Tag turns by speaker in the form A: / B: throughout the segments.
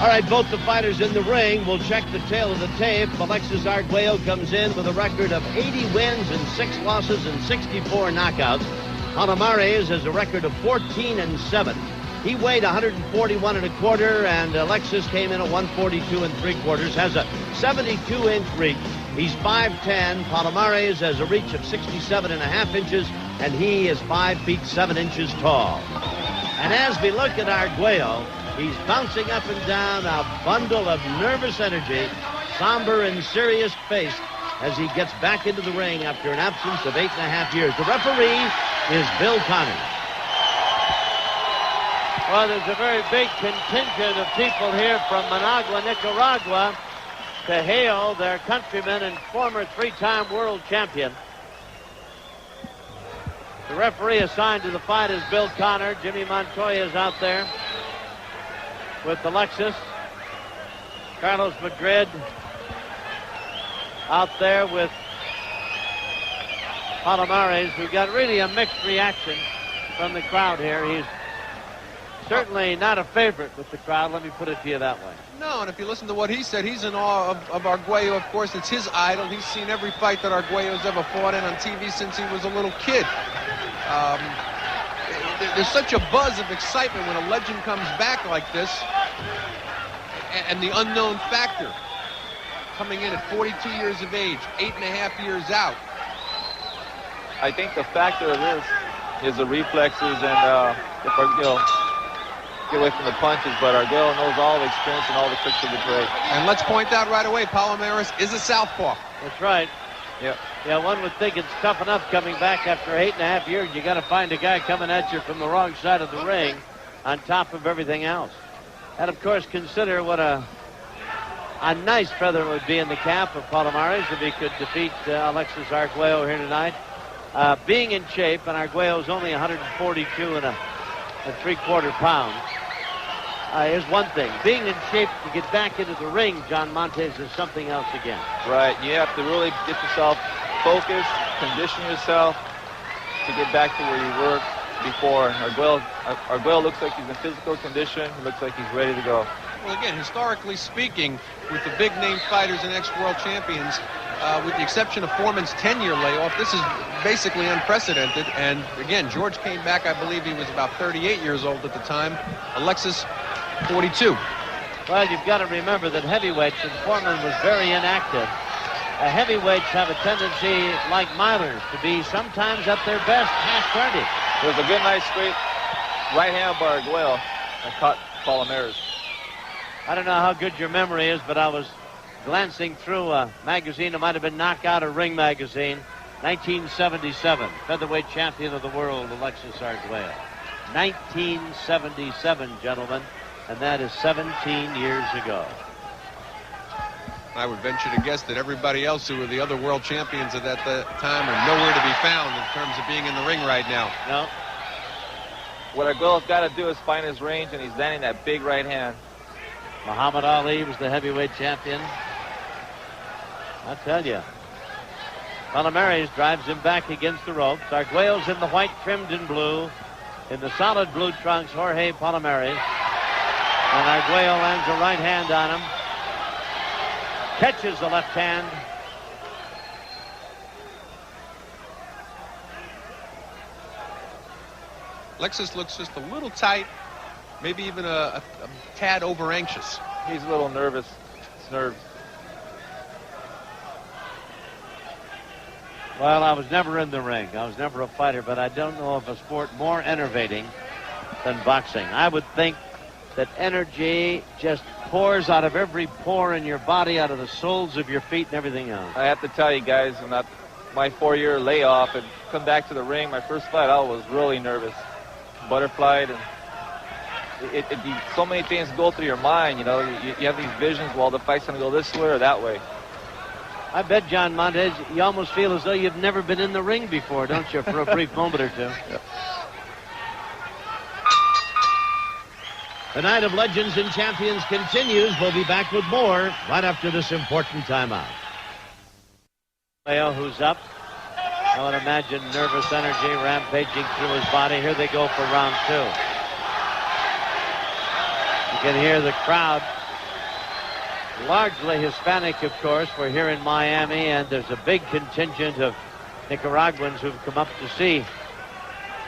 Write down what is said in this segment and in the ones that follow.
A: All right, both the fighters in the ring. We'll check the tail of the tape. Alexis Arguello comes in with a record of 80 wins and 6 losses and 64 knockouts. Palomares has a record of 14-7. He weighed 141 1/4, and Alexis came in at 142 3/4. Has a 72-inch reach. He's 5'10". Palomares has a reach of 67.5 inches, and he is 5 feet 7 inches tall. And as we look at Arguello, he's bouncing up and down, a bundle of nervous energy, somber and serious face as he gets back into the ring after an absence of 8.5 years. The referee is Bill Connors.
B: Well, there's a very big contingent of people here from Managua, Nicaragua, to hail their countryman and former 3-time world champion. The referee assigned to the fight is Bill Connor. Jimmy Montoya is out there with Alexis. Carlos Madrid out there with Palomares, who got really a mixed reaction from the crowd here. He's certainly not a favorite with the crowd, let me put it to you that way.
C: No, and if you listen to what he said, he's in awe of Arguello. Of course, it's his idol. He's seen every fight that Arguello's ever fought in on TV since he was a little kid. There's such a buzz of excitement when a legend comes back like this, and the unknown factor coming in at 42 years of age, 8.5 years out.
D: I think the factor of this is the reflexes and if Arguello get away from the punches, but Arguello knows all the experience and all the tricks of the trade.
C: And let's point out right away, Palomares is a southpaw.
B: That's right.
D: Yep.
B: Yeah, one would think it's tough enough coming back after 8.5 years. You got to find a guy coming at you from the wrong side of the ring on top of everything else. And, of course, consider what a nice feather would be in the cap of Palomares if he could defeat Alexis Arguello here tonight. Being in shape, and Arguello's only 142 3/4 pounds, is one thing. Being in shape to get back into the ring, John Montes, is something else again.
D: Right. You have to really get yourself focused, condition yourself to get back to where you were before. Arguello looks like he's in physical condition. He looks like he's ready to go.
C: Well, again, historically speaking, with the big-name fighters and ex-world champions, with the exception of Foreman's 10-year layoff, this is basically unprecedented. And, again, George came back, I believe he was about 38 years old at the time. Alexis, 42.
B: Well, you've got to remember that heavyweights, and Foreman was very inactive, heavyweights have a tendency, like milers, to be sometimes at their best half-turning.
D: There was a good, nice, straight right hand by Arguello that caught Palomares.
B: I don't know how good your memory is, but I was glancing through a magazine. It might have been Knockout or Ring magazine. 1977, featherweight champion of the world, Alexis Arguello. 1977, gentlemen, and that is 17 years ago.
C: I would venture to guess that everybody else who were the other world champions at that time are nowhere to be found in terms of being in the ring right now.
B: No.
D: What Arguello's got to do is find his range, and he's landing that big right hand.
B: Muhammad Ali was the heavyweight champion. I tell you. Palomares drives him back against the ropes. Arguello's in the white trimmed in blue. In the solid blue trunks, Jorge Palomares. And Arguello lands a right hand on him. Catches the left hand.
C: Alexis looks just a little tight, maybe even a tad over anxious.
D: He's a little nervous. It's nerves.
B: Well, I was never in the ring. I was never a fighter, but I don't know of a sport more enervating than boxing. I would think that energy just pours out of every pore in your body, out of the soles of your feet and everything else.
D: I have to tell you guys, when my 4-year layoff and come back to the ring, my first fight, I was really nervous. Butterflied, and so many things go through your mind, you know. You have these visions, well, the fight's going to go this way or that way.
B: I bet, John Montes, you almost feel as though you've never been in the ring before, don't you, for a brief moment or two?
D: Yep.
A: The night of legends and champions continues. We'll be back with more right after this important timeout.
B: Leo, who's up? I would imagine nervous energy rampaging through his body. Here they go for round 2. You can hear the crowd largely Hispanic, of course. We're here in Miami, and there's a big contingent of Nicaraguans who've come up to see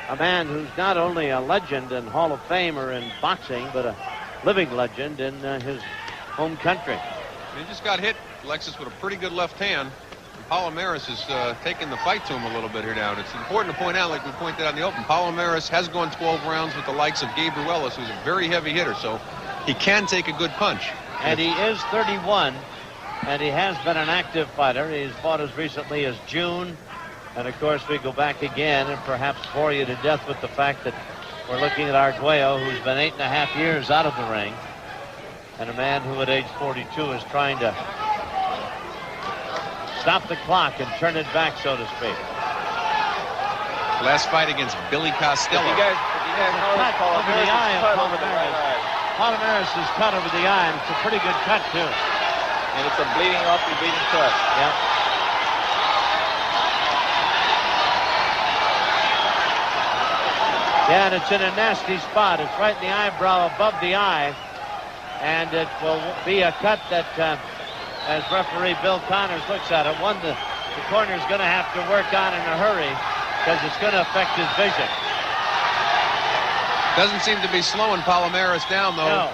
B: a man who's not only a legend and Hall of Famer in boxing, but a living legend in his home country.
C: He just got hit, Alexis, with a pretty good left hand. And Palomares is taking the fight to him a little bit here now. And it's important to point out, like we pointed out in the open, Palomares has gone 12 rounds with the likes of Gabriel, who's a very heavy hitter, so he can take a good punch.
B: And he is 31, and he has been an active fighter. He's fought as recently as June. And, of course, we go back again and perhaps bore you to death with the fact that we're looking at Arguello, who's been 8.5 years out of the ring, and a man who at age 42 is trying to stop the clock and turn it back, so to speak.
C: Last fight against Billy Costello.
D: If you guys notice,
B: Palomares is cut over the eye, and it's a pretty good cut, too.
D: And it's a bleeding cut.
B: Yep. Yeah, and it's in a nasty spot. It's right in the eyebrow above the eye. And it will be a cut that, as referee Bill Connors looks at it, one the corner's going to have to work on in a hurry because it's going to affect his vision.
C: Doesn't seem to be slowing Palomares down, though.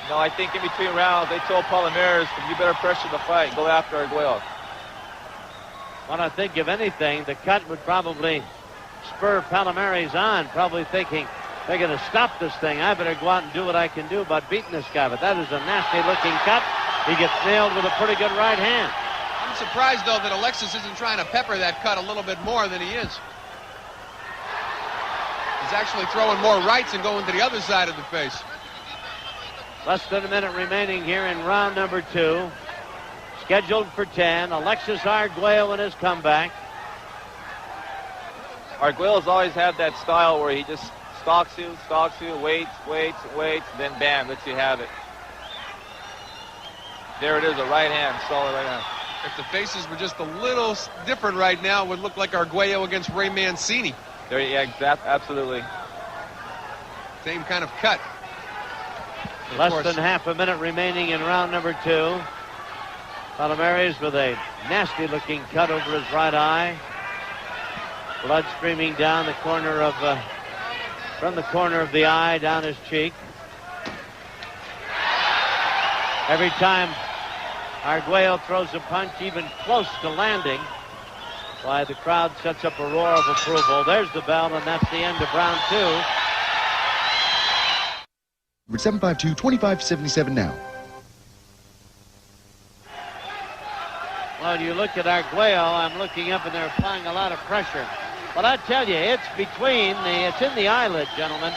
D: No, I think in between rounds, they told Palomares, you better pressure the fight. Go after Arguello.
B: Well, I think, if anything, the cut would probably spur Palomares on, probably thinking, they're going to stop this thing. I better go out and do what I can do about beating this guy. But that is a nasty-looking cut. He gets nailed with a pretty good right hand.
C: I'm surprised, though, that Alexis isn't trying to pepper that cut a little bit more than he is. He's actually throwing more rights and going to the other side of the face.
B: Less than a minute remaining here in round number 2. Scheduled for 10. Alexis Arguello in his comeback.
D: Arguello's always had that style where he just stalks you, waits, then bam, lets you have it. There it is, a right hand, solid right hand.
C: If the faces were just a little different right now, it would look like Arguello against Ray Mancini.
D: There, yeah, absolutely.
C: Same kind of cut.
B: Less than half a minute remaining in round number 2. Palomares with a nasty-looking cut over his right eye. Blood streaming down the corner of, from the corner of the eye down his cheek. Every time Arguello throws a punch even close to landing, why, the crowd sets up a roar of approval. There's the bell, and that's the end of round 2.
E: 752-2577 now.
B: Well, you look at Arguello, I'm looking up, and they're applying a lot of pressure. But I tell you, it's it's in the eyelid, gentlemen.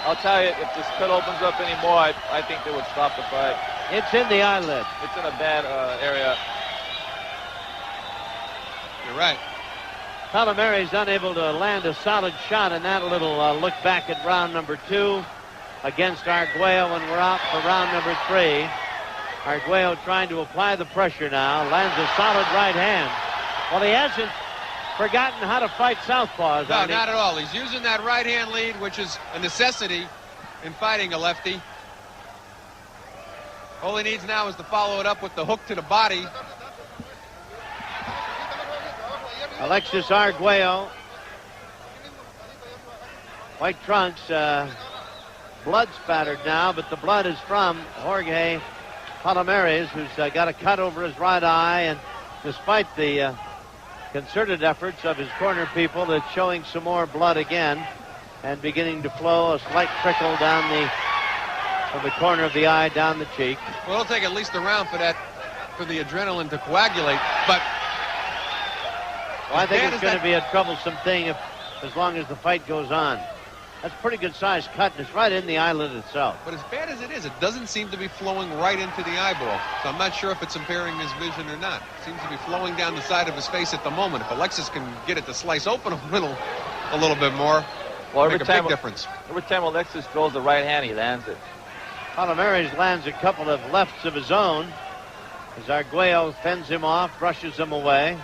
D: I'll tell you, if this cut opens up anymore, I think they would stop the fight.
B: It's in the eyelid.
D: It's in a bad area.
C: You're right.
B: Palomares unable to land a solid shot in that little look back at round number 2 against Arguello, and we're out for round number 3. Arguello trying to apply the pressure now, lands a solid right hand. Well, he hasn't forgotten how to fight southpaws.
C: No, not at all. He's using that right hand lead, which is a necessity in fighting a lefty. All he needs now is to follow it up with the hook to the body.
B: Alexis Arguello, white trunks, blood spattered now, but the blood is from Jorge Palomares, who's got a cut over his right eye, and despite the concerted efforts of his corner people, it's showing some more blood again and beginning to flow, a slight trickle down from the corner of the eye down the cheek.
C: Well, it'll take at least a round for the adrenaline to coagulate, but
B: well, I think it's going to be a troublesome thing as long as the fight goes on. That's a pretty good-sized cut, and it's right in the eyelid itself.
C: But as bad as it is, it doesn't seem to be flowing right into the eyeball. So I'm not sure if it's impairing his vision or not. It seems to be flowing down the side of his face at the moment. If Alexis can get it to slice open a little bit more,
D: well,
C: make a big difference.
D: Every time Alexis throws the right hand, he lands it.
B: Palomares lands a couple of lefts of his own as Arguello fends him off, brushes him away.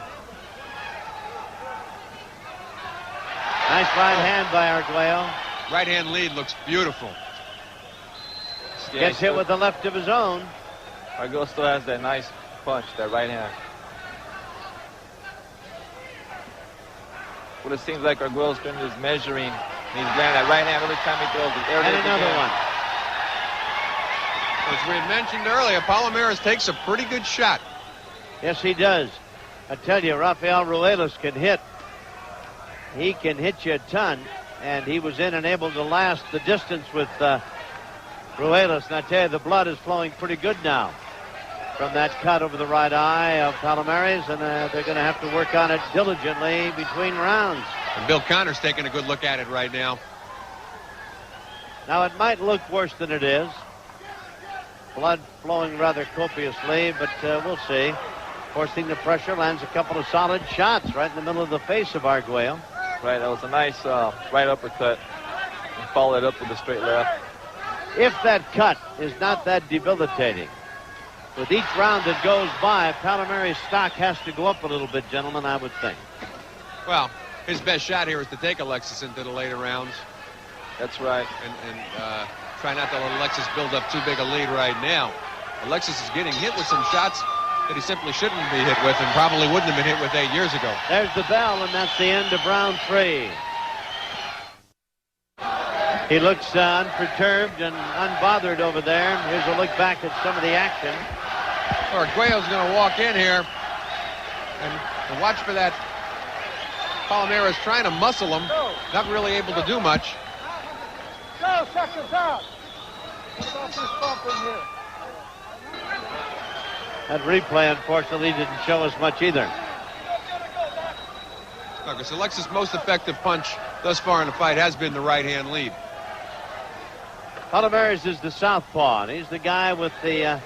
B: Nice right hand by Arguello.
C: Right hand lead looks beautiful.
B: Gets hit with the left of his own.
D: Arguello still has that nice punch, that right hand. What it seems like Arguello's been just measuring, and he's landing that right hand every time he throws it.
B: And another one.
C: As we had mentioned earlier, Palomares takes a pretty good shot.
B: Yes, he does. I tell you, Rafael Ruelas can hit. He can hit you a ton, and he was in and able to last the distance with Ruelas. And I tell you, the blood is flowing pretty good now from that cut over the right eye of Palomares, and they're going to have to work on it diligently between rounds.
C: And Bill Connor's taking a good look at it right now.
B: Now, it might look worse than it is. Blood flowing rather copiously, but we'll see. Forcing the pressure, lands a couple of solid shots right in the middle of the face of Arguello.
D: Right, that was a nice right uppercut. And followed it up with a straight left.
B: If that cut is not that debilitating, with each round that goes by, Palomares' stock has to go up a little bit, gentlemen, I would think.
C: Well, his best shot here is to take Alexis into the later rounds.
D: That's right.
C: And try not to let Alexis build up too big a lead right now. Alexis is getting hit with some shots that he simply shouldn't be hit with and probably wouldn't have been hit with 8 years ago.
B: There's the bell, and that's the end of round 3. He looks unperturbed and unbothered over there. Here's a look back at some of the action.
C: Arguello's going to walk in here and watch for that. Palomares trying to muscle him, not really able to do much.
E: Go, seconds out. Stop this bump in here.
B: That replay, unfortunately, didn't show us much either.
C: Because Alexis' most effective punch thus far in the fight has been the right-hand lead.
B: Palomares is the southpaw, and he's the guy with the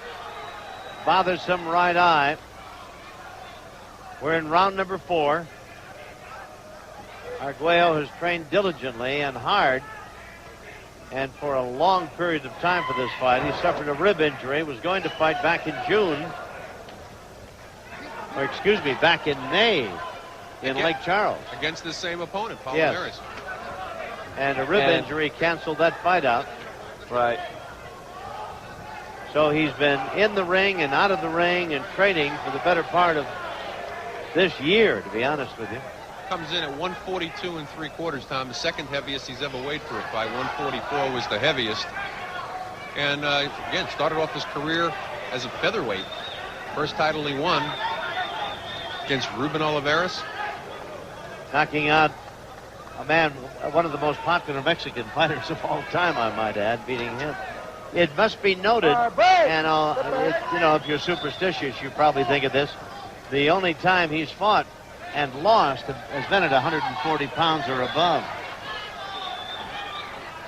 B: bothersome right eye. We're in round number 4. Arguello has trained diligently and hard, and for a long period of time for this fight. He suffered a rib injury, was going to fight back in June, or excuse me, back in May in Lake Charles.
C: Against the same opponent, Palomares.
B: Yes. And a rib injury canceled that fight out.
D: Right.
B: So he's been in the ring and out of the ring and training for the better part of this year, to be honest with you.
C: Comes in at 142 3/4, Tom, the second heaviest he's ever weighed for a fight. 144 was the heaviest. And again, started off his career as a featherweight. First title he won against Ruben Olivares.
B: Knocking out a man, one of the most popular Mexican fighters of all time, I might add, beating him. It must be noted, and you know, if you're superstitious, you probably think of this. The only time he's fought and lost has been at 140 pounds or above.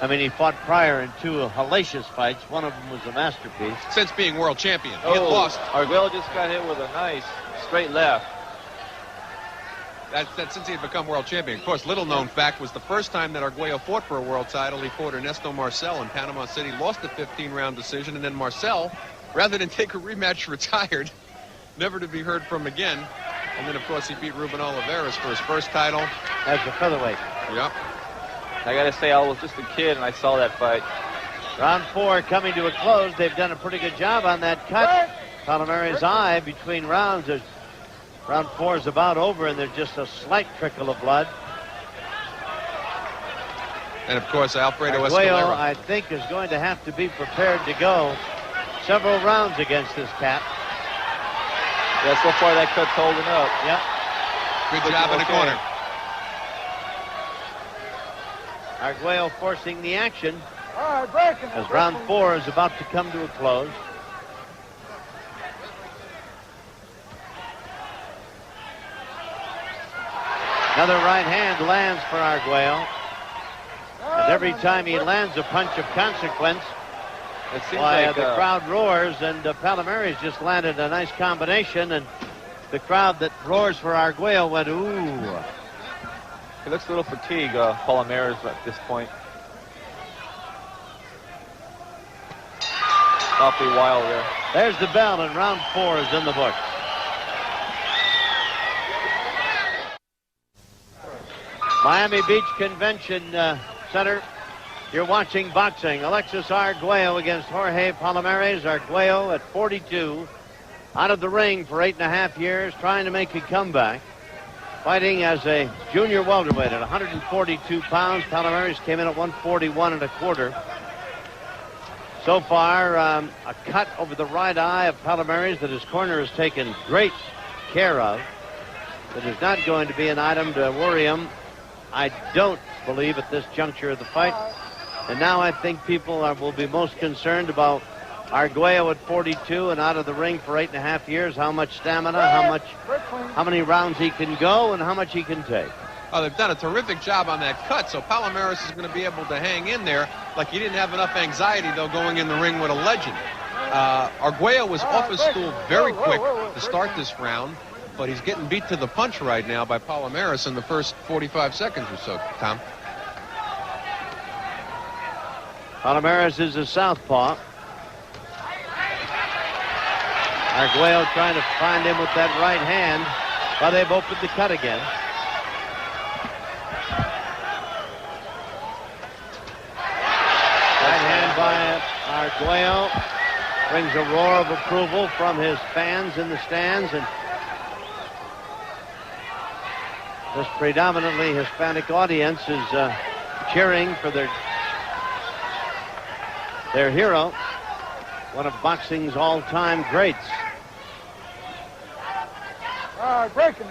B: I mean, he fought prior in 2 hellacious fights. One of them was a masterpiece.
C: Since being world champion, he had lost.
D: Arguello just got hit with a nice straight left.
C: That's since he had become world champion. Of course, little known fact was the first time that Arguello fought for a world title, he fought Ernesto Marcel in Panama City, lost a 15-round decision, and then Marcel, rather than take a rematch, retired, never to be heard from again. And then, of course, he beat Ruben Olivares for his first title.
B: As a featherweight.
C: Yep.
D: I got to say, I was just a kid, and I saw that fight.
B: Round 4 coming to a close. They've done a pretty good job on that cut. Palomares' eye between rounds. Round 4 is about over, and there's just a slight trickle of blood.
C: And, of course, Alfredo
B: Arguello,
C: Escalera.
B: I think, is going to have to be prepared to go several rounds against this cat.
D: Yeah, so far that cut's holding up.
B: Yep.
C: Good job in the corner.
B: Arguello forcing the action
E: All right, breaking.
B: as round 4 is about to come to a close. Another right hand lands for Arguello. And every time he lands a punch of consequence,
D: It seems
B: why,
D: like
B: the crowd roars, and Palomares just landed a nice combination, and the crowd that roars for Arguello went, ooh.
D: he looks a little fatigued, Palomares, at this point. Awfully wild there.
B: There's the bell, and round 4 is in the books. Miami Beach Convention Center You're watching boxing. Alexis Arguello against Jorge Palomares. Arguello at 42, out of the ring for 8.5 years, trying to make a comeback. Fighting as a junior welterweight at 142 pounds. Palomares came in at 141 1/4. So far, a cut over the right eye of Palomares that his corner has taken great care of. It is not going to be an item to worry him, I don't believe, at this juncture of the fight. And now I think people will be most concerned about Arguello at 42 and out of the ring for 8.5 years. How much stamina, how many rounds he can go, and how much he can take.
C: Oh, they've done a terrific job on that cut, so Palomares is going to be able to hang in there. Like he didn't have enough anxiety, though, going in the ring with a legend. Arguello was off his stool very quick to start this round, but he's getting beat to the punch right now by Palomares in the first 45 seconds or so, Tom.
B: Palomares is a southpaw. Arguello trying to find him with that right hand, but they've opened the cut again. Right hand by Arguello brings a roar of approval from his fans in the stands, and this predominantly Hispanic audience is cheering for their hero, one of boxing's all-time greats.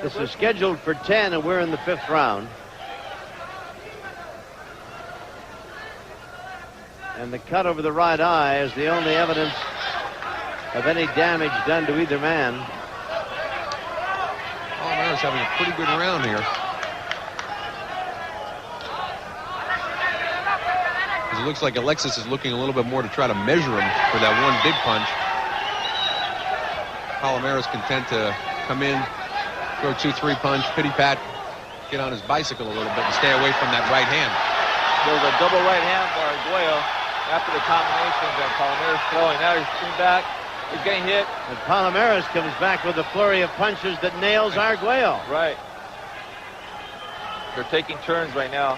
B: This is scheduled for 10, and we're in the 5th round. And the cut over the right eye is the only evidence of any damage done to either man.
C: Palomares having a pretty good round here. It looks like Alexis is looking a little bit more to try to measure him for that one big punch. Palomares content to come in, throw 2-3 punch, pity-pat, get on his bicycle a little bit and stay away from that right hand.
D: There was a double right hand for Arguello after the combinations and Palomares throwing. Now he's coming back. He's getting hit.
B: And Palomares comes back with a flurry of punches that nails Arguello.
D: Right. They're taking turns right now.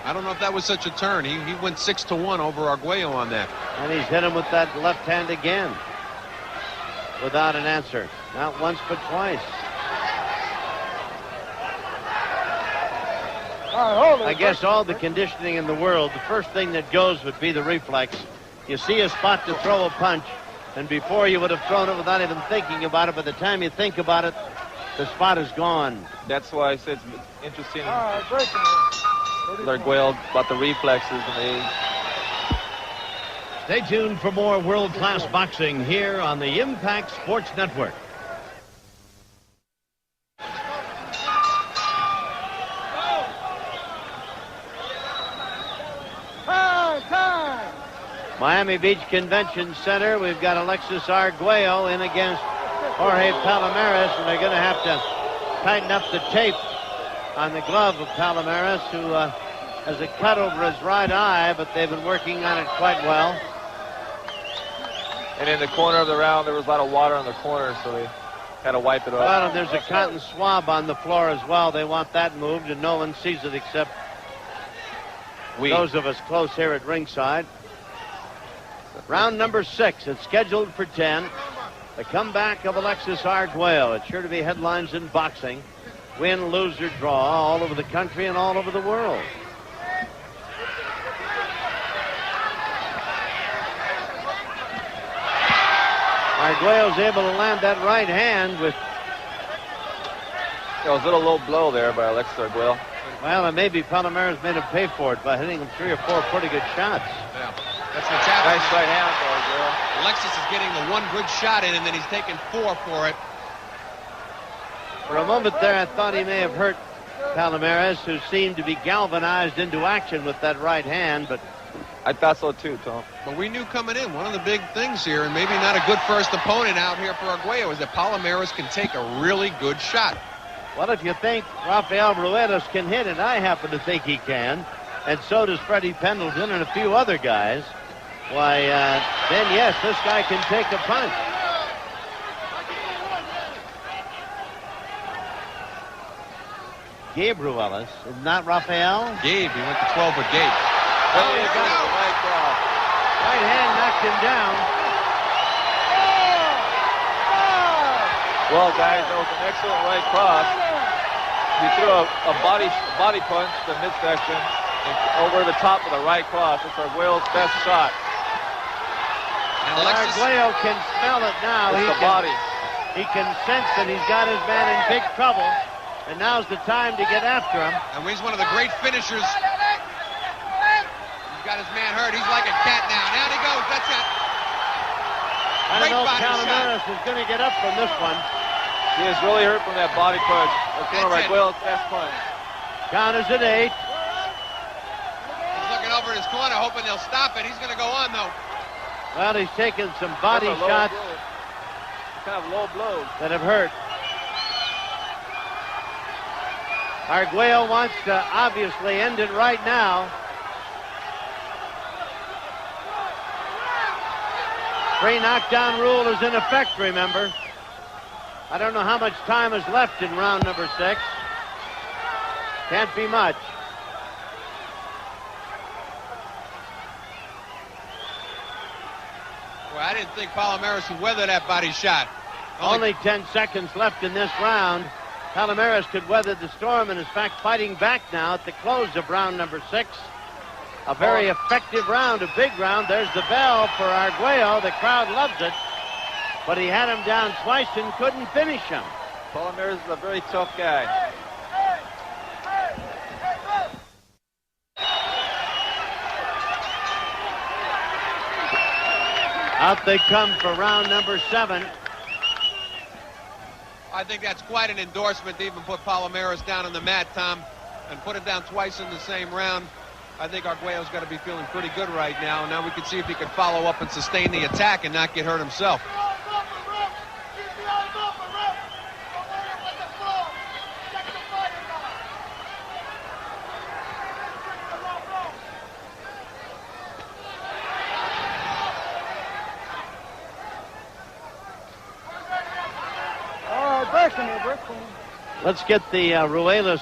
C: I don't know if that was such a turn. He went 6-1 over Arguello on that.
B: And he's hit him with that left hand again without an answer. Not once, but twice. I guess all the conditioning in the world, the first thing that goes would be the reflex. You see a spot to throw a punch, and before you would have thrown it without even thinking about it, by the time you think about it, the spot is gone.
D: That's why I said it's interesting. Arguello about the reflexes and the age.
A: Stay tuned for more world-class boxing here on the Impact Sports Network.
B: Miami Beach Convention Center, we've got Alexis Arguello in against Jorge Palomares, and they're going to have to tighten up the tape on the glove of Palomares, who has a cut over his right eye, but they've been working on it quite well.
D: And in the corner of the round, there was a lot of water on the corner, so they had to wipe it off.
B: Well, and there's a cotton swab on the floor as well. They want that moved, and no one sees it except those of us close here at ringside. Round number 6. It's scheduled for 10. The comeback of Alexis Arguello. It's sure to be headlines in boxing. Win, lose, or draw all over the country and all over the world. Arguello's able to land that right hand with...
D: It was a little low blow there by Alexis Arguello.
B: Well, and maybe Palomares made him pay for it by hitting him 3 or 4 pretty good shots.
C: Yeah, that's what's happening.
D: Nice right hand for Arguello.
C: Alexis is getting the one good shot in, and then he's taking 4 for it.
B: For a moment there, I thought he may have hurt Palomares, who seemed to be galvanized into action with that right hand, but...
D: I thought so too, Tom.
C: But we knew coming in, one of the big things here, and maybe not a good first opponent out here for Arguello, is that Palomares can take a really good shot.
B: Well, if you think Rafael Ruedas can hit it, I happen to think he can. And so does Freddie Pendleton and a few other guys. Why, then yes, this guy can take a punch. Gabe Ruelas, not Rafael?
C: Gabe, he went to 12 with Gabe.
B: Oh, he got the right cross. Right hand knocked him down.
D: Well, guys, that was an excellent right cross. He threw a body punch to the midsection over the top of the right cross. It's Arguello's best shot.
C: And Alexis
B: Arguello can smell it now.
D: It's the body.
B: He can sense that he's got his man in big trouble, and now's the time to get after him.
C: And he's one of the great finishers. He's got his man hurt. He's like a cat now. Down he goes. That's it.
B: I don't
C: Great
B: know if
C: body
B: Palomares is going to get up from this one.
D: He is really hurt from that body punch. That's one of
C: That's it.
D: Arguello's best punch.
B: Count is at 8.
C: He's looking over in his corner, hoping they'll stop it. He's going to go on, though.
B: Well, he's taken some body
D: That's a low
B: shots
D: blow. Kind of low blows.
B: that have hurt. Arguello wants to obviously end it right now. Free knockdown rule is in effect, remember. I don't know how much time is left in round number 6. Can't be much.
C: Well, I didn't think Palomares would weather that body shot.
B: Only 10 seconds left in this round. Palomares could weather the storm and is, in fact, fighting back now at the close of round number 6. A very effective round, a big round. There's the bell for Arguello. The crowd loves it. But he had him down twice and couldn't finish him.
D: Palomares is a very tough guy.
B: Out they come for round number 7.
C: I think that's quite an endorsement to even put Palomares down on the mat, Tom, and put it down twice in the same round. I think Arguello's got to be feeling pretty good right now. Now we can see if he can follow up and sustain the attack and not get hurt himself.
B: Let's get the Ruelas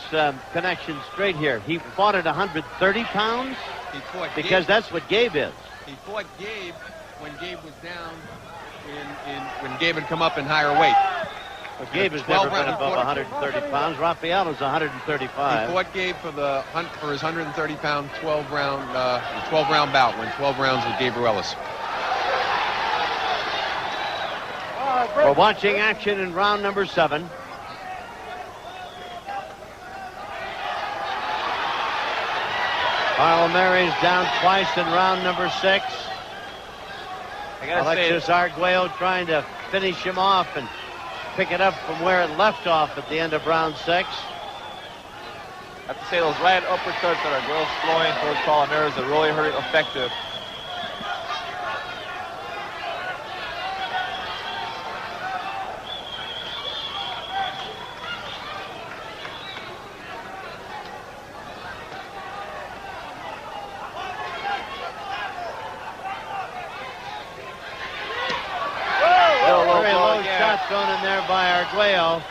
B: connection straight here. He fought at 130 pounds?
C: He fought
B: Because
C: Gabe.
B: that's what Gabe is.
C: He fought Gabe when Gabe was down, when Gabe had come up in higher weight.
B: But Gabe has never been above 130 pounds. Rafael is 135.
C: He fought Gabe for his 130-pound 12-round bout, went 12 rounds with Gabe Ruelas.
B: We're watching action in round number 7. Palomares down twice in round number 6. Alexis Arguello trying to finish him off and pick it up from where it left off at the end of round 6.
D: I have to say those right uppercuts that Arguello's flowing towards Palomares are really very effective.
B: Thrown in there by Arguello,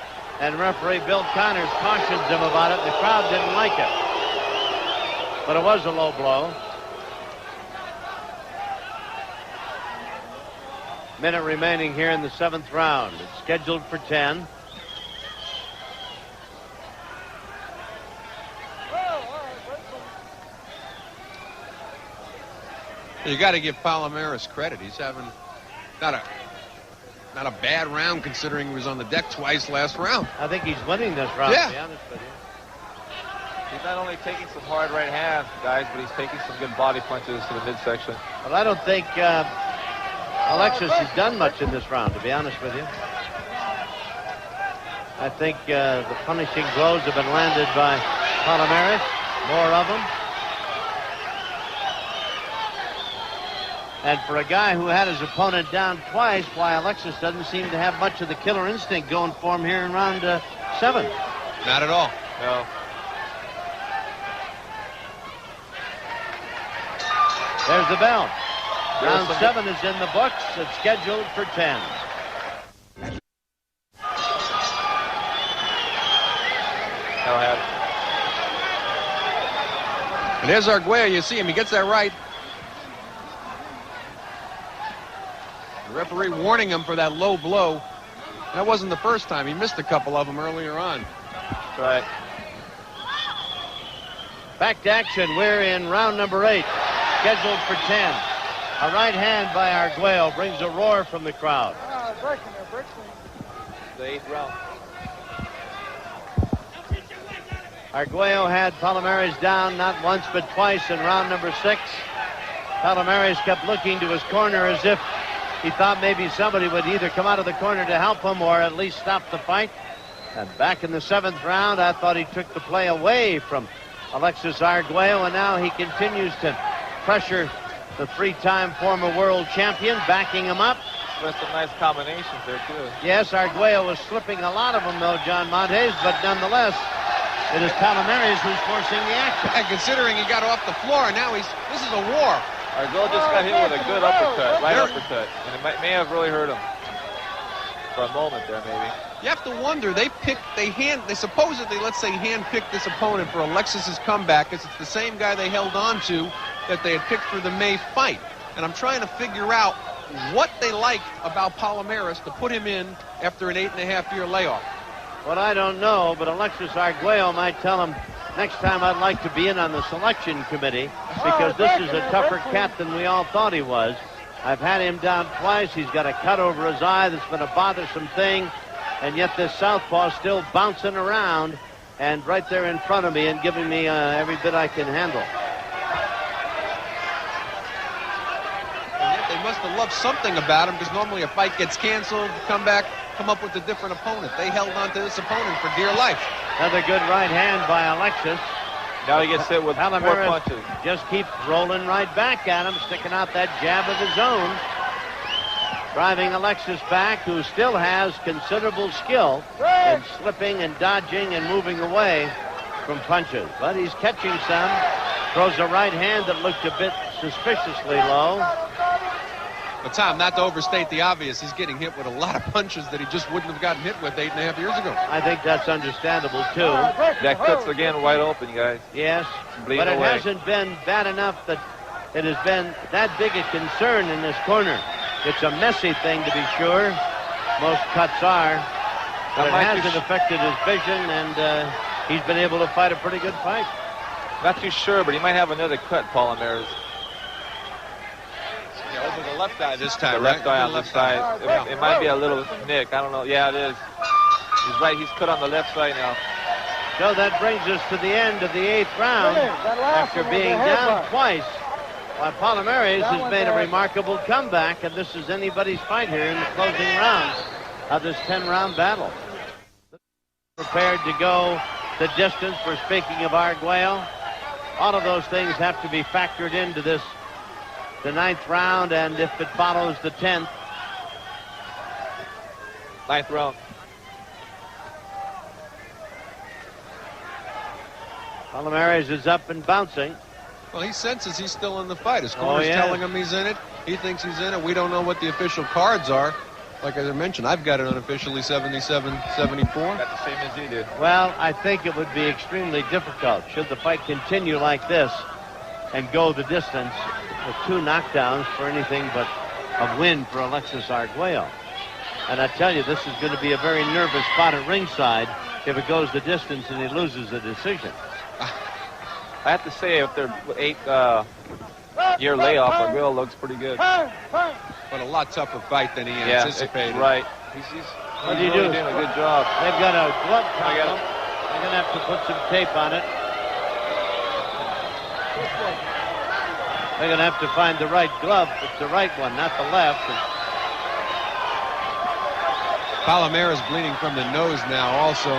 B: and referee Bill Connors cautions him about it. The crowd didn't like it, but it was a low blow. Minute remaining here in the 7th round. It's scheduled for 10.
C: You got to give Palomares credit. He's having not a bad round considering he was on the deck twice last round.
B: I think he's winning this round,
C: Yeah.
B: to be honest with you.
D: He's not only taking some hard right hands, guys, but he's taking some good body punches to the midsection.
B: Well, I don't think Alexis has done much in this round, to be honest with you. I think the punishing blows have been landed by Palomares, more of them. And for a guy who had his opponent down twice, why Alexis doesn't seem to have much of the killer instinct going for him here in round 7.
C: Not at all.
D: No.
B: There's the bell. Round 7 is in the books. It's scheduled for 10.
C: And there's Arguello. You see him. He gets that right. The referee warning him for that low blow. That wasn't the first time. He missed a couple of them earlier on.
D: That's right.
A: Back to action. We're in round number 8, scheduled for 10. A right hand by Arguello brings a roar from the crowd.
D: The 8th round.
A: Arguello had Palomares down not once but twice in round number 6. Palomares kept looking to his corner as if he thought maybe somebody would either come out of the corner to help him or at least stop the fight. And back in the 7th round, I thought he took the play away from Alexis Arguello, and now he continues to pressure the 3-time former world champion, backing him up.
D: With some nice combinations there, too.
A: Yes, Arguello was slipping a lot of them, though, John Montes, but nonetheless, it is Palomares who's forcing the action.
C: And considering he got off the floor, now this is a war.
D: Arguello just got hit with a good uppercut, right uppercut, and it may have really hurt him for a moment there, maybe.
C: You have to wonder, they supposedly, let's say, hand-picked this opponent for Alexis's comeback, because it's the same guy they held on to that they had picked for the May fight. And I'm trying to figure out what they liked about Palomares to put him in after an 8.5-year layoff.
A: Well, I don't know, but Alexis Arguello might tell him, next time I'd like to be in on the selection committee, because this is a tougher cat than we all thought he was. I've had him down twice. He's got a cut over his eye that's been a bothersome thing, and yet this southpaw still bouncing around and right there in front of me and giving me every bit I can handle.
C: And yet they must have loved something about him, because normally a fight gets canceled, come back, come up with a different opponent. They held on to this opponent for dear life.
A: Another good right hand by Alexis.
D: Now he gets hit with 4 punches.
A: Just keeps rolling right back at him, sticking out that jab of his own. Driving Alexis back, who still has considerable skill in slipping and dodging and moving away from punches. But he's catching some. Throws a right hand that looked a bit suspiciously low.
C: But Tom, not to overstate the obvious, he's getting hit with a lot of punches that he just wouldn't have gotten hit with 8.5 years ago.
A: I think that's understandable, too.
D: That cut's again wide open, guys.
A: Yes, but it hasn't been bad enough that it has been that big a concern in this corner. It's a messy thing, to be sure. Most cuts are. But it hasn't affected his vision, and he's been able to fight a pretty good fight.
D: Not too sure, but he might have another cut, Palomares.
C: Yeah, over the left eye this time,
D: the left eye on the side. It might be a little nick. I don't know. Yeah, it is. He's right. He's cut on the left side now.
A: So that brings us to the end of the 8th round. After being down twice, while Palomares has made a remarkable comeback, and this is anybody's fight here in the closing rounds of this 10-round battle. Prepared to go the distance, for speaking of Arguello. All of those things have to be factored into this, the 9th round, and if it follows the 10th.
D: 9th round.
A: Palomares is up and bouncing.
C: Well, he senses he's still in the fight. His corner's telling him he's in it. He thinks he's in it. We don't know what the official cards are. Like I mentioned, I've got it unofficially 77-74.
D: Got the same as he did.
A: Well, I think it would be extremely difficult should the fight continue like this and go the distance with 2 knockdowns for anything but a win for Alexis Arguello. And I tell you, this is going to be a very nervous spot at ringside if it goes the distance and he loses the decision.
D: I have to say, if they're 8-year layoff, Arguello looks pretty good.
C: But a lot tougher fight than he anticipated.
D: Right. He's
A: What do you
D: really
A: do?
D: doing a good job.
A: They've got a glove problem. They're going to have to put some tape on it. They're going to have to find the right glove. It's the right one, not the left.
C: Palomares bleeding from the nose now also.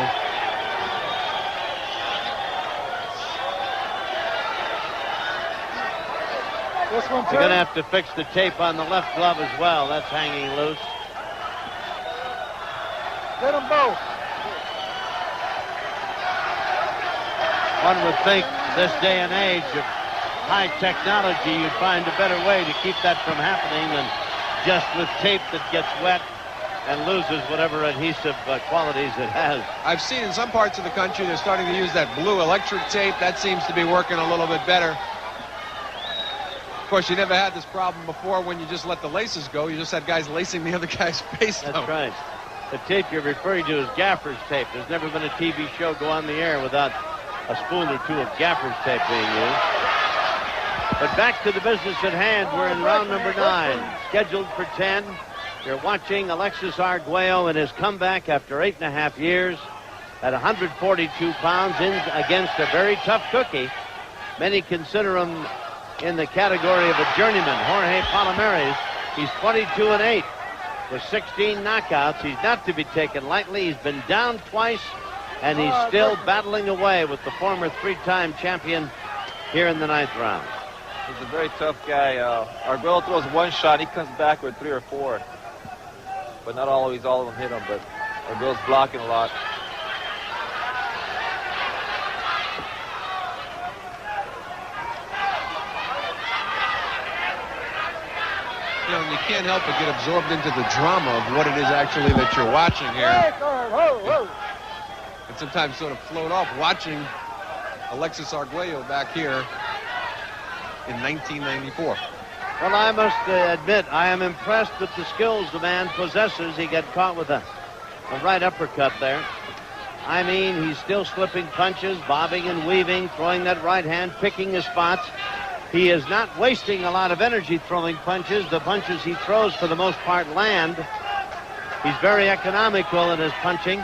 A: They're going to have to fix the tape on the left glove as well. That's hanging loose.
E: Get them both.
A: One would think this day and age of high technology, you'd find a better way to keep that from happening than just with tape that gets wet
B: and loses whatever adhesive qualities it has.
C: I've seen in some parts of the country they're starting to use that blue electric tape. That seems to be working a little bit better. Of course, you never had this problem before when you just let the laces go. You just had guys lacing the other guy's face.
B: That's right. The tape you're referring to is gaffer's tape. There's never been a TV show go on the air without a spool or two of gaffer's tape being used. But back to the business at hand. We're in round number 9, scheduled for 10. You're watching Alexis Arguello in his comeback after 8.5 years at 142 pounds in against a very tough cookie. Many consider him in the category of a journeyman, Jorge Palomares. He's 22-8 with 16 knockouts. He's not to be taken lightly. He's been down twice, and he's still battling away with the former 3-time champion here in the 9th round.
D: He's a very tough guy. Arguello throws one shot, he comes back with 3 or 4. But not always all of them hit him, but Arguello's blocking a lot.
C: You know, you can't help but get absorbed into the drama of what it is actually that you're watching here. And sometimes sort of float off watching Alexis Arguello back here in 1994.
B: Well, I must admit, I am impressed with the skills the man possesses. He got caught with a right uppercut there. I mean, he's still slipping punches, bobbing and weaving, throwing that right hand, picking his spots. He is not wasting a lot of energy throwing punches. The punches he throws, for the most part, land. He's very economical in his punching.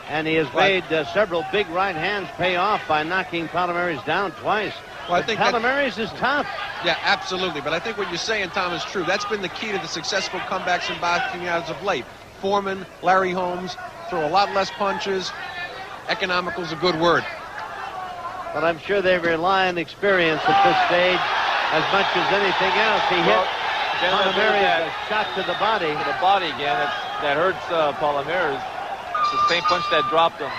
B: And he has made several big right hands pay off by knocking Palomares down twice.
C: Well, I think
B: Palomares is tough.
C: Yeah, absolutely. But I think what you're saying, Tom, is true. That's been the key to the successful comebacks in boxing as of late. Foreman, Larry Holmes throw a lot less punches. Economical's a good word.
B: But I'm sure they rely on experience at this stage as much as anything else. He hit Palomares a shot to the body.
D: To the body again. That hurts Palomares. It's the same punch that dropped him.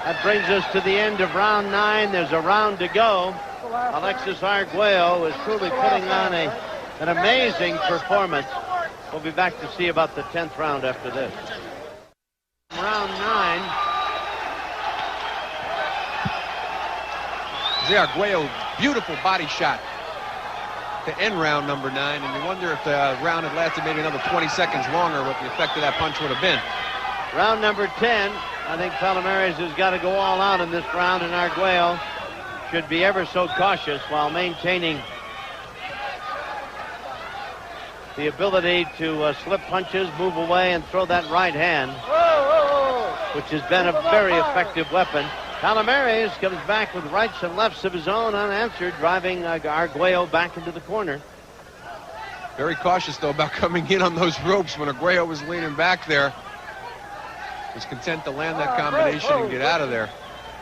B: That brings us to the end of round 9. There's a round to go. Alexis Arguello is truly putting on an amazing performance. We'll be back to see about the 10th round after this. Round 9.
C: Arguello, beautiful body shot to end round number 9, and you wonder if the round had lasted maybe another 20 seconds longer, what the effect of that punch would have been.
B: Round number 10. I think Palomares has got to go all out in this round, and Arguello should be ever so cautious while maintaining the ability to slip punches, move away, and throw that right hand, which has been a very effective weapon. Palomares comes back with rights and lefts of his own unanswered, driving Arguello back into the corner.
C: Very cautious, though, about coming in on those ropes when Arguello was leaning back there. Was content to land that combination and get out of there.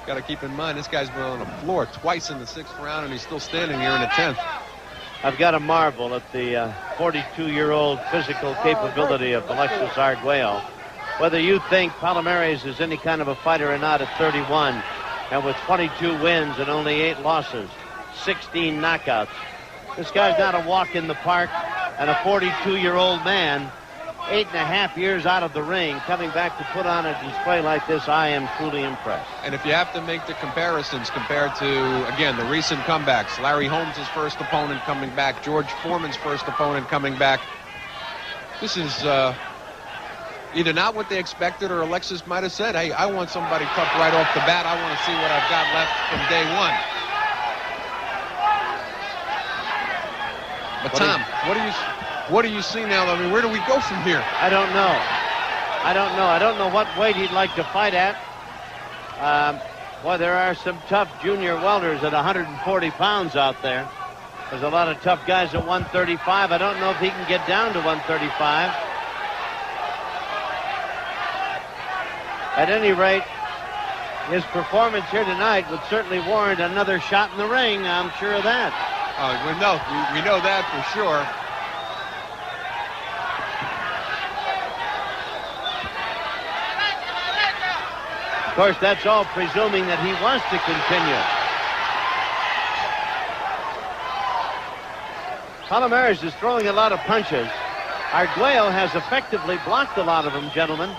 C: Got to keep in mind, this guy's been on the floor twice in the 6th round, and he's still standing here in the 10th.
B: I've got to marvel at the 42-year-old physical capability of Alexis Arguello. Whether you think Palomares is any kind of a fighter or not at 31, and with 22 wins and only 8 losses, 16 knockouts. This guy's not a walk in the park, and a 42-year-old man, 8.5 years out of the ring, coming back to put on a display like this, I am truly impressed.
C: And if you have to make the comparisons compared to, again, the recent comebacks, Larry Holmes' first opponent coming back, George Foreman's first opponent coming back, this is either not what they expected, or Alexis might have said, hey, I want somebody tough right off the bat. I want to see what I've got left from day one. But Tom, what do you see now? I mean, where do we go from here?
B: I don't know. I don't know what weight he'd like to fight at. Boy, there are some tough junior welders at 140 pounds out there. There's a lot of tough guys at 135. I don't know if he can get down to 135. At any rate, his performance here tonight would certainly warrant another shot in the ring. I'm sure of that.
C: We know that for sure.
B: Of course, that's all presuming that he wants to continue. Palomares is throwing a lot of punches. Arguello has effectively blocked a lot of them, gentlemen.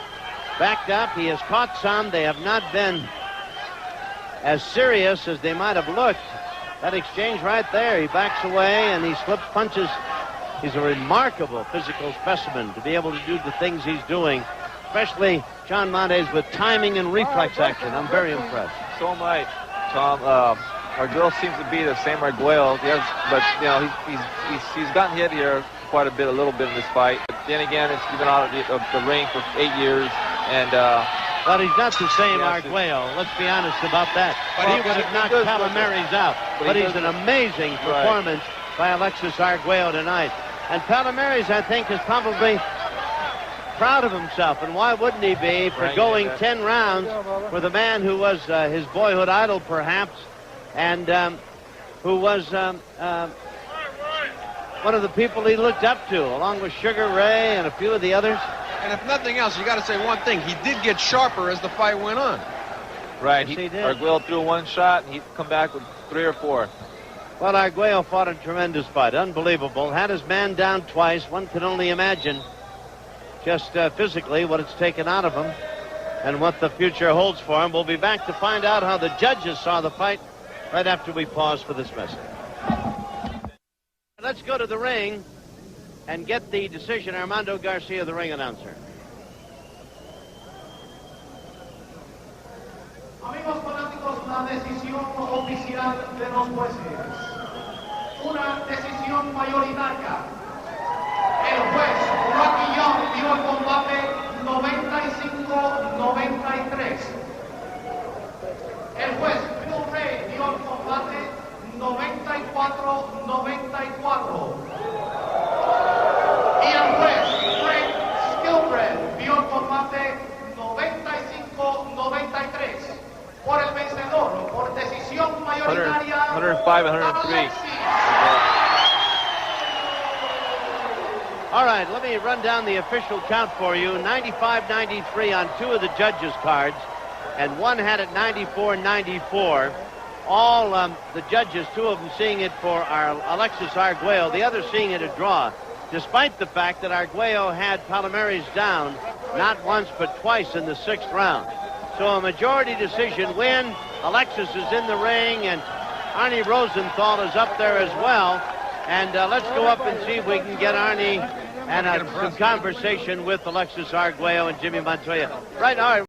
B: Backed up. He has caught some. They have not been as serious as they might have looked. That exchange right there. He backs away and he slips punches. He's a remarkable physical specimen to be able to do the things he's doing, especially John Montes with timing and reflex action. I'm very impressed.
D: So am I, Tom. Arguello seems to be the same Arguello, yes, but you know he's gotten hit here quite a little bit in this fight. But then again, he's been out of the ring for 8 years, and
B: but he's not the same Arguello. Let's be honest about that. But he would have knocked Palomares out. But he's an amazing performance by Alexis Arguello tonight. And Palomares, I think, is probably proud of himself. And why wouldn't he be for going 10 rounds with a man who was his boyhood idol, perhaps, and who was one of the people he looked up to, along with Sugar Ray and a few of the others.
C: And if nothing else, you got to say one thing. He did get sharper as the fight went on.
D: Right.
B: Yes, he did.
D: Arguello threw one shot, and he'd come back with 3 or 4.
B: Well, Arguello fought a tremendous fight. Unbelievable. Had his man down twice. One can only imagine just physically what it's taken out of him and what the future holds for him. We'll be back to find out how the judges saw the fight right after we pause for this message. Let's go to the ring and get the decision. Armando Garcia, the ring announcer.
F: Amigos fanáticos, la decisión oficial de los jueces. Una decisión mayoritaria. El juez Rocky Young dio el combate 95-93. El juez Bill Ray dio el combate 94-94. Y el juez Frank Skilbred dio el combate 95-93. Por el vencedor, por decisión mayoritaria,
D: 105-103.
B: All right, let me run down the official count for you. 95-93 on 2 of the judges' cards, and one had it 94-94. All the judges, 2 of them seeing it for our Alexis Arguello, the other seeing it a draw, despite the fact that Arguello had Palomares down not once but twice in the 6th round. So a majority decision win. Alexis is in the ring, and Arnie Rosenthal is up there as well. And let's go up and see if we can get Arnie and some conversation with Alexis Arguello and Jimmy Montoya. Right, all right.